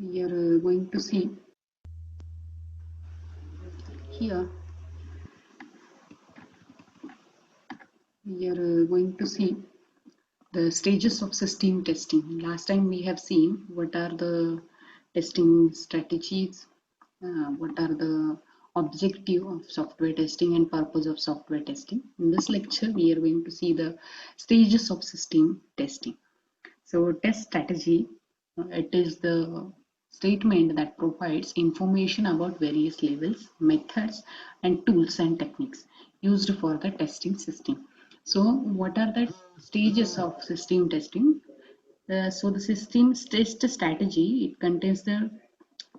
we are going to see here. We are going to see the stages of system testing. Last time we have seen what are the testing strategies, what are the objective of software testing and purpose of software testing. In this lecture, we are going to see the stages of system testing. So test strategy, it is the statement that provides information about various levels, methods, and tools and techniques used for the testing system. So what are the stages of system testing? So the system test strategy, it contains the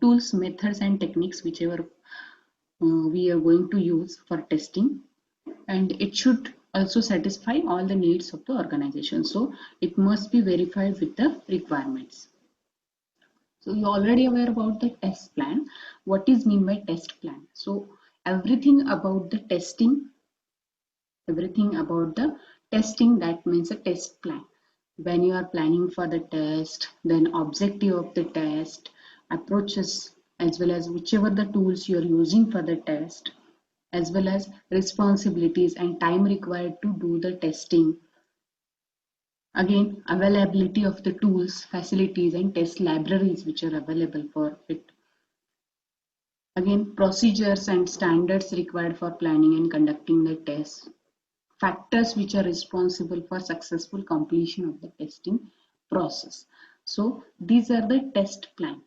tools, methods, and techniques whichever we are going to use for testing, and it should also satisfy all the needs of the organization. So it must be verified with the requirements. So you're already aware about the test plan. What is mean by test plan? So everything about the testing, that means a test plan. When you are planning for the test, then objective of the test, approaches, as well as whichever the tools you are using for the test, as well as responsibilities and time required to do the testing. Again, availability of the tools, facilities, and test libraries which are available for it. Again, procedures and standards required for planning and conducting the tests. Factors which are responsible for successful completion of the testing process. So these are the test plan.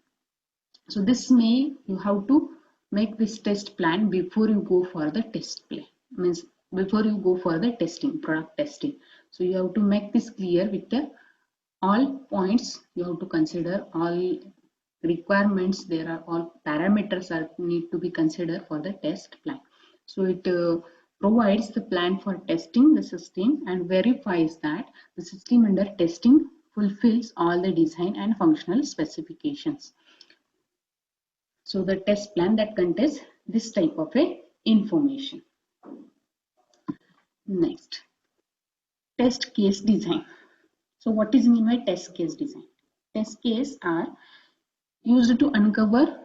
So this may you have to make this test plan before you go for the test plan, means before you go for the testing, product testing. So you have to make this clear with the all points. You have to consider all requirements. There are all parameters are need to be considered for the test plan. So it provides the plan for testing the system and verifies that the system under testing fulfills all the design and functional specifications. So the test plan that contains this type of a information. Next, test case design. So what is mean by test case design? Test case are used to uncover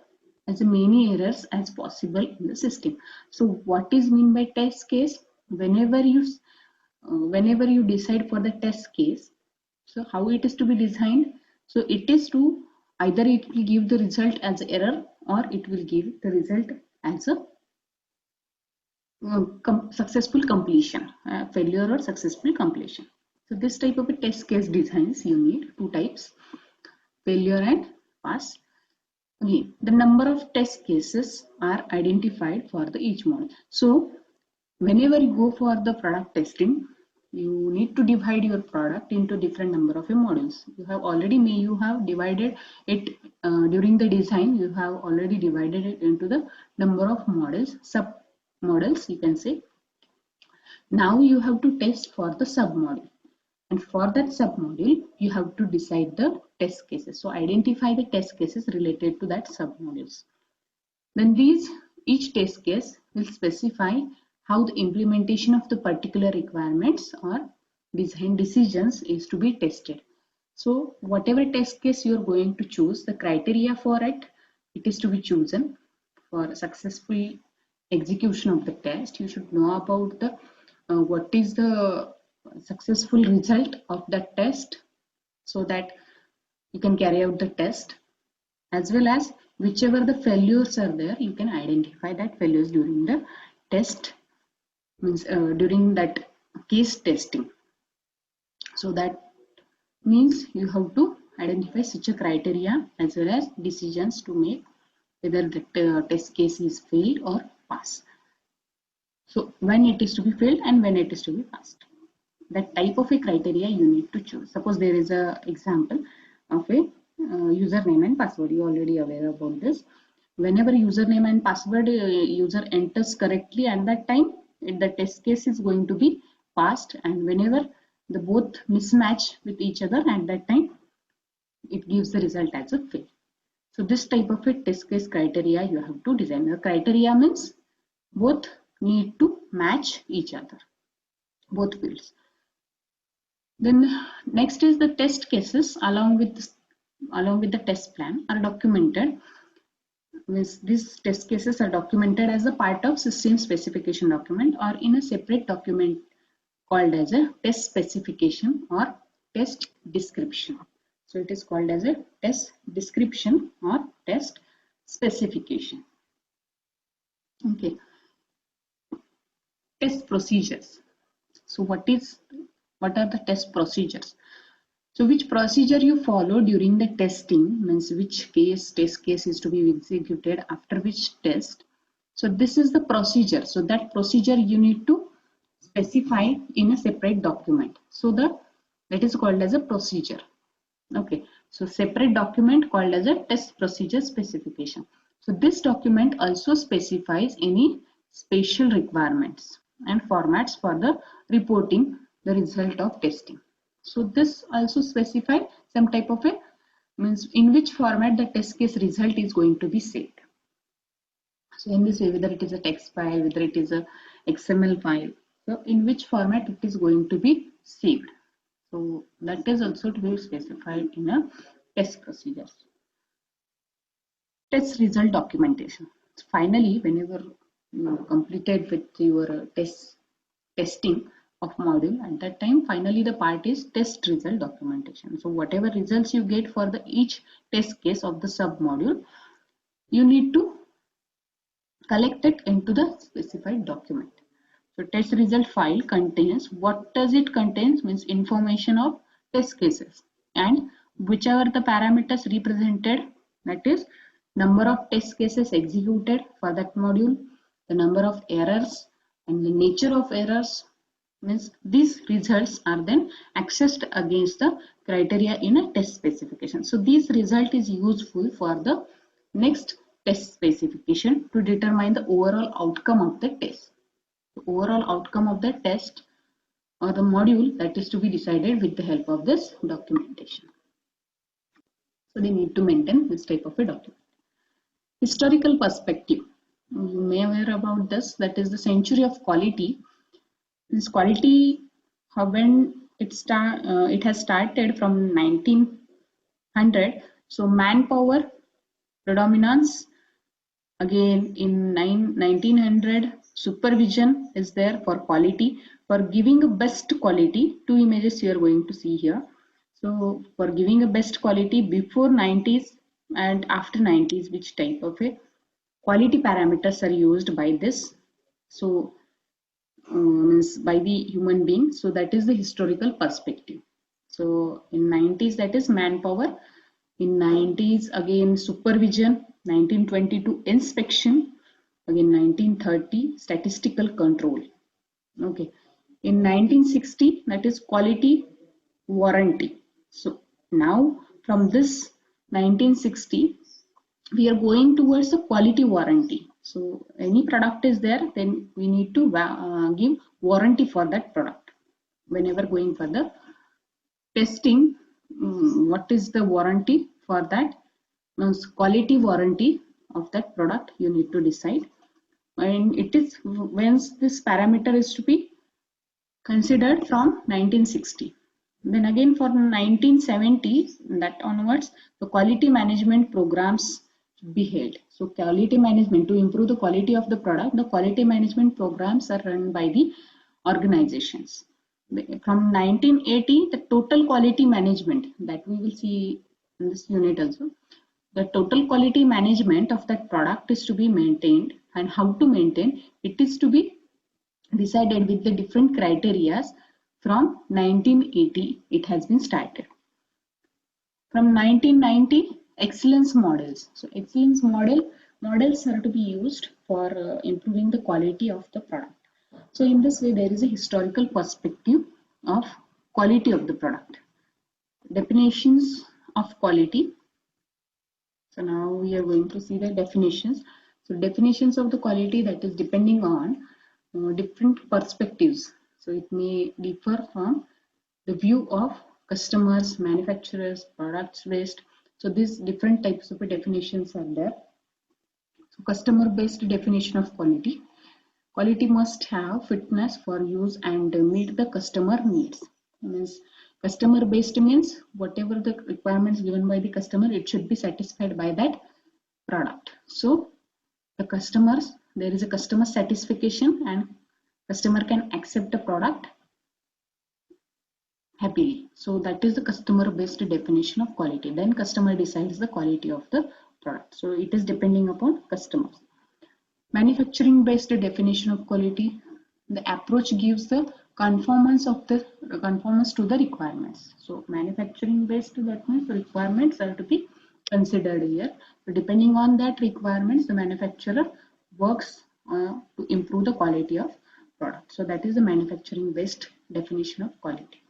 as many errors as possible in the system. So what is mean by test case? Whenever you decide for the test case, so how it is to be designed? So it is to either it will give the result as error or it will give the result as a successful completion, failure or successful completion. So this type of a test case designs you need two types, failure and pass. Again, the number of test cases are identified for the each model. So whenever you go for the product testing, you need to divide your product into different number of modules. You have divided it during the design. You have already divided it into the number of models, sub models you can say. Now you have to test for the sub model, and for that sub module you have to decide the test cases. So identify the test cases related to that sub modules. Then each test case will specify how the implementation of the particular requirements or design decisions is to be tested. So whatever test case you are going to choose, the criteria for it is to be chosen for successful execution of the test. You should know about the what is the successful result of that test, so that you can carry out the test, as well as whichever the failures are there, you can identify that failures during the test, means during that case testing. So that means you have to identify such a criteria as well as decisions to make whether the test case is failed or pass. So when it is to be failed and when it is to be passed, that type of a criteria you need to choose. Suppose there is a example of a username and password. You are already aware about this. Whenever username and password user enters correctly, at that time the test case is going to be passed, and whenever the both mismatch with each other, at that time it gives the result as a fail. So this type of a test case criteria you have to design. The criteria means both need to match each other, both fields. Then next is the test cases along with along with the test plan are documented. Means these test cases are documented as a part of system specification document or in a separate document called as a test specification or test description. So it is called as a test description or test specification. Okay. Test procedures. So what are the test procedures? So which procedure you follow during the testing means which test case is to be executed after which test. So this is the procedure. So that procedure you need to specify in a separate document. So that is called as a procedure. Okay. So separate document called as a test procedure specification. So this document also specifies any special requirements and formats for the reporting the result of testing. So this also specify some type of a means in which format the test case result is going to be saved. So in this way, whether it is a text file, whether it is a XML file, so in which format it is going to be saved. So that is also to be specified in a test procedures. Test result documentation. So finally, whenever you completed with your testing of module, at that time finally the part is test result documentation. So whatever results you get for the each test case of the sub module, you need to collect it into the specified document. So test result file contains, what does it contains means information of test cases and whichever the parameters represented, that is number of test cases executed for that module, the number of errors and the nature of errors, means these results are then accessed against the criteria in a test specification. So this result is useful for the next test specification to determine the overall outcome of the test. The overall outcome of the test or the module that is to be decided with the help of this documentation. So they need to maintain this type of a document. Historical perspective. You may aware about this, that is the century of quality. This quality, when it has started from 1900. So manpower predominance. Again in 1900, supervision is there for quality. For giving a best quality, two images you are going to see here. So for giving a best quality before 90s and after 90s, which type of a quality parameters are used by this? So means by the human being. So that is the historical perspective. So in 90s that is manpower. In 90s again supervision. 1922 inspection. Again 1930 statistical control. Okay. In 1960 that is quality warranty. So now from this 1960 we are going towards the quality warranty. So any product is there, then we need to give warranty for that product. Whenever going for the testing, what is the warranty for that? Means quality warranty of that product you need to decide. And it is when this parameter is to be considered from 1960. Then again for 1970, that onwards, the quality management programs be held. So quality management, to improve the quality of the product, the quality management programs are run by the organizations. From 1980, the total quality management that we will see in this unit also, the total quality management of that product is to be maintained, and how to maintain it is to be decided with the different criterias. From 1980 it has been started. From 1990, excellence models. So excellence models are to be used for improving the quality of the product. So in this way there is a historical perspective of quality of the product. Definitions of quality. So now we are going to see the definitions. So definitions of the quality, that is depending on different perspectives. So it may differ from the view of customers, manufacturers, products based. So these different types of definitions are there. So customer based definition of quality. Quality must have fitness for use and meet the customer needs. Means Customer based means whatever the requirements given by the customer, it should be satisfied by that product. So the customers, there is a customer satisfaction and customer can accept the product happily. So that is the customer based definition of quality. Then customer decides the quality of the product. So it is depending upon customers. Manufacturing based definition of quality, the approach gives the conformance to the requirements. So manufacturing based, that means the requirements are to be considered here. So depending on that requirements, the manufacturer works to improve the quality of product. So that is the manufacturing based definition of quality.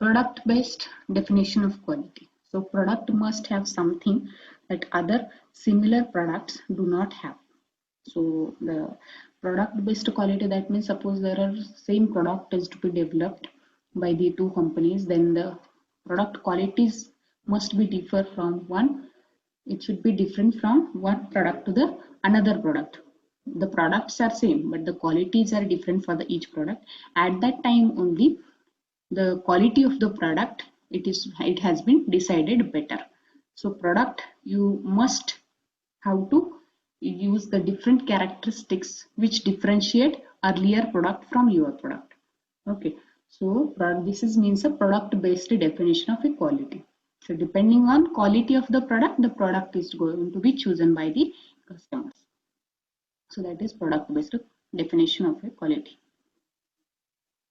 Product based definition of quality. So product must have something that other similar products do not have. So the product based quality, that means suppose there are same product is to be developed by the two companies, then the product qualities must be differ from one. It should be different from one product to the another product. The products are same, but the qualities are different for the each product. At that time only, the quality of the product, it has been decided better. So product, you must have to use the different characteristics which differentiate earlier product from your product. Okay, so this is means a product based definition of a quality. So depending on quality of the product is going to be chosen by the customers. So that is product based definition of a quality.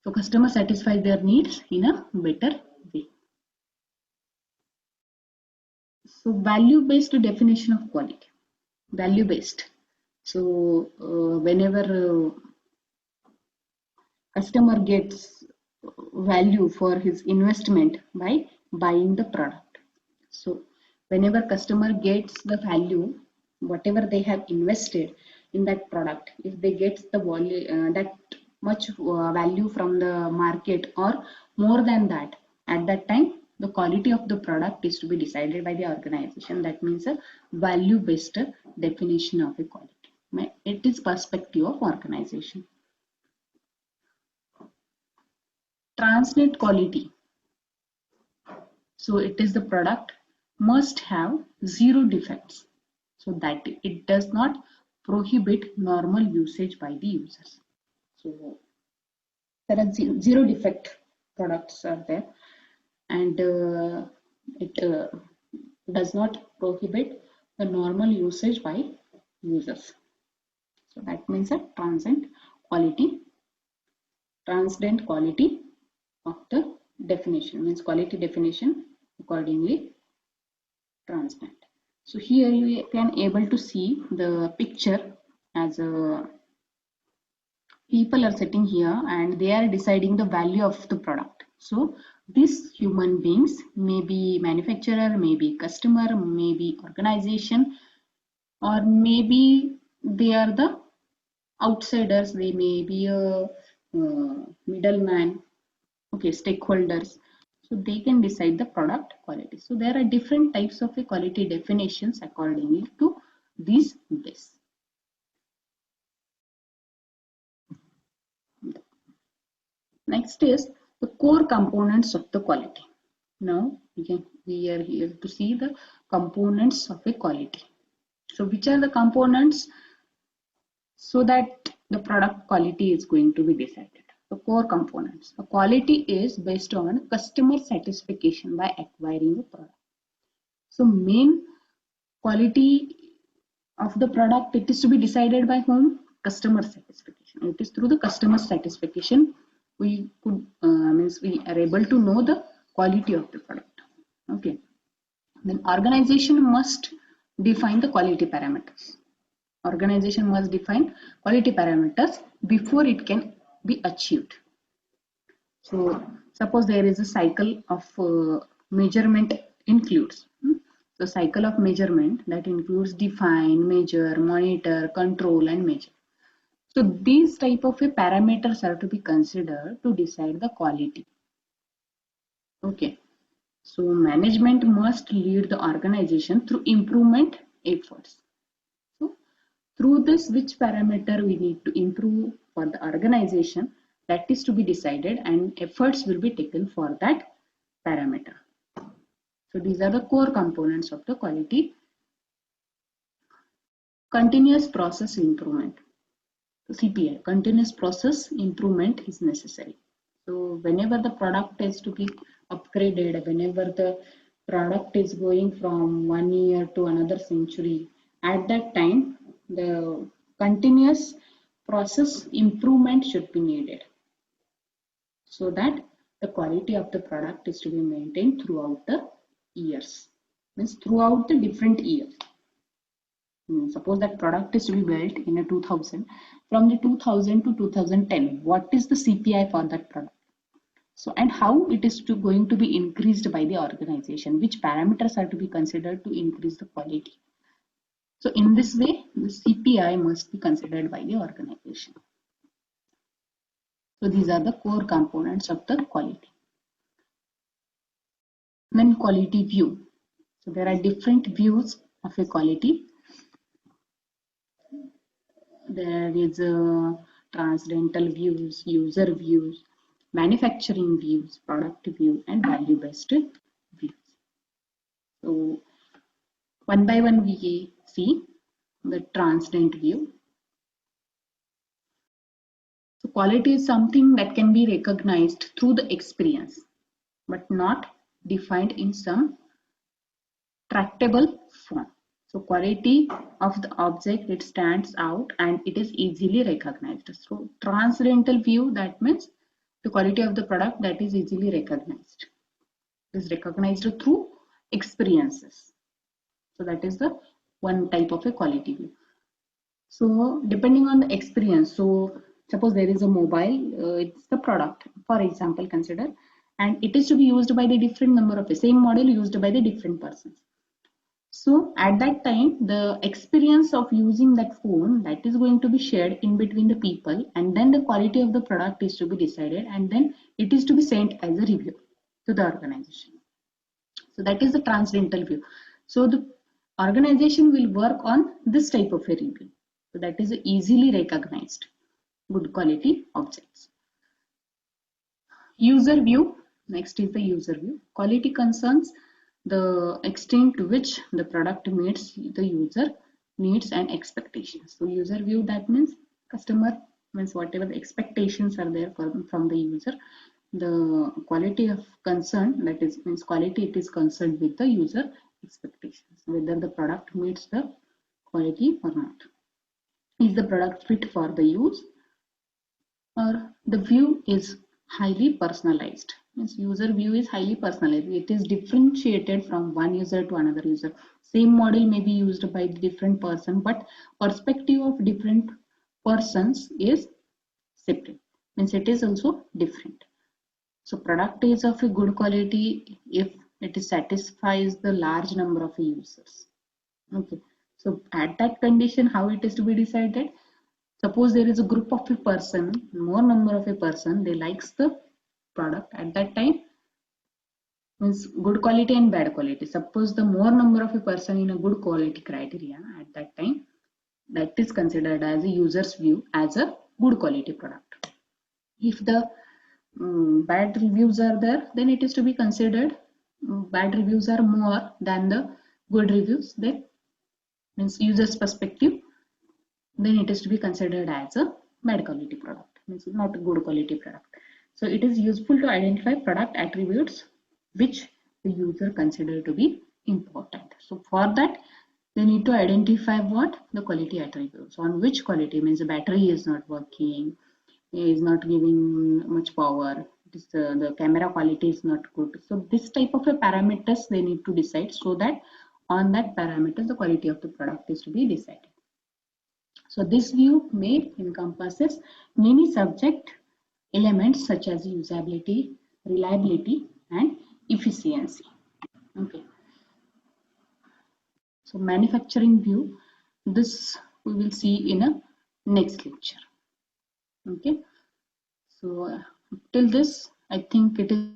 So customers satisfy their needs in a better way. So value based definition of quality. Value based. So whenever customer gets value for his investment by buying the product. So whenever customer gets the value, whatever they have invested in that product, if they get the value, that much value from the market or more than that, at that time the quality of the product is to be decided by the organization. That means a value based definition of a quality. It is perspective of organization. Transient quality. So it is the product must have zero defects, so that it does not prohibit normal usage by the users. So there are zero defect products are there, and it does not prohibit the normal usage by users. So that means a transient quality of the definition, means quality definition accordingly transient. So here you can able to see the picture as a people are sitting here and they are deciding the value of the product. So these human beings may be manufacturer, maybe customer, maybe organization, or maybe they are the outsiders, they may be a middleman, okay, stakeholders. So they can decide the product quality. So there are different types of quality definitions accordingly to this. Next is the core components of the quality. Now we are here to see the components of a quality. So which are the components so that the product quality is going to be decided? The core components. The quality is based on customer satisfaction by acquiring a product. So main quality of the product, it is to be decided by whom? Customer satisfaction. It is through the customer satisfaction we could means we are able to know the quality of the product. Okay. Then organization must define the quality parameters. Organization must define quality parameters before it can be achieved. So suppose there is a cycle of measurement includes. The cycle of measurement that includes define, measure, monitor, control and measure. So these type of parameters are to be considered to decide the quality. Okay. So management must lead the organization through improvement efforts. So through this, which parameter we need to improve for the organization, that is to be decided, and efforts will be taken for that parameter. So these are the core components of the quality. Continuous process improvement. CPI, continuous process improvement is necessary. So whenever the product is to be upgraded, whenever the product is going from 1 year to another century, at that time the continuous process improvement should be needed, so that the quality of the product is to be maintained throughout the years, means throughout the different years. Suppose that product is to be built in a 2000, from the 2000 to 2010, what is the CPI for that product? So, and how it is going to be increased by the organization, which parameters are to be considered to increase the quality. So in this way, the CPI must be considered by the organization. So these are the core components of the quality. Then quality view. So there are different views of a quality. There is transcendental views, user views, manufacturing views, product view, and value-based views. So one by one we see the transcendent view. So quality is something that can be recognized through the experience, but not defined in some tractable form. So quality of the object, it stands out and it is easily recognized. So transcendental view, that means the quality of the product that is easily recognized. It is recognized through experiences. So that is the one type of a quality view. So depending on the experience, so suppose there is a mobile, it's the product, for example, consider, and it is to be used by the different number of the same model used by the different persons. So at that time, the experience of using that phone, that is going to be shared in between the people, and then the quality of the product is to be decided, and then it is to be sent as a review to the organization. So that is the transcendental view. So the organization will work on this type of a review. So that is easily recognized good quality objects. User view. Next is the user view. Quality concerns the extent to which the product meets the user needs and expectations. So user view, that means customer, means whatever the expectations are there from the user. The quality of concern, that is means quality, it is concerned with the user expectations, whether the product meets the quality or not. Is the product fit for the use? Or the view is highly personalized, means user view is highly personalized. It is differentiated from one user to another user. Same model may be used by the different person, but perspective of different persons is separate, means it is also different. So product is of a good quality if it satisfies the large number of users. Okay, so at that condition, how it is to be decided? Suppose there is a group of a person, more number of a person, they likes the product at that time, means good quality and bad quality. Suppose the more number of a person in a good quality criteria at that time, that is considered as a user's view as a good quality product. If the bad reviews are there, then it is to be considered bad reviews are more than the good reviews, then means user's perspective, then it is to be considered as a bad quality product, means not a good quality product. So it is useful to identify product attributes which the user consider to be important. So for that, they need to identify what the quality attributes, on which quality, means the battery is not working, is not giving much power, the camera quality is not good. So this type of a parameters they need to decide, so that on that parameter the quality of the product is to be decided. So this view may encompasses many subject elements such as usability, reliability, and efficiency. Okay. So manufacturing view, this we will see in a next lecture. Okay. So till this, I think it is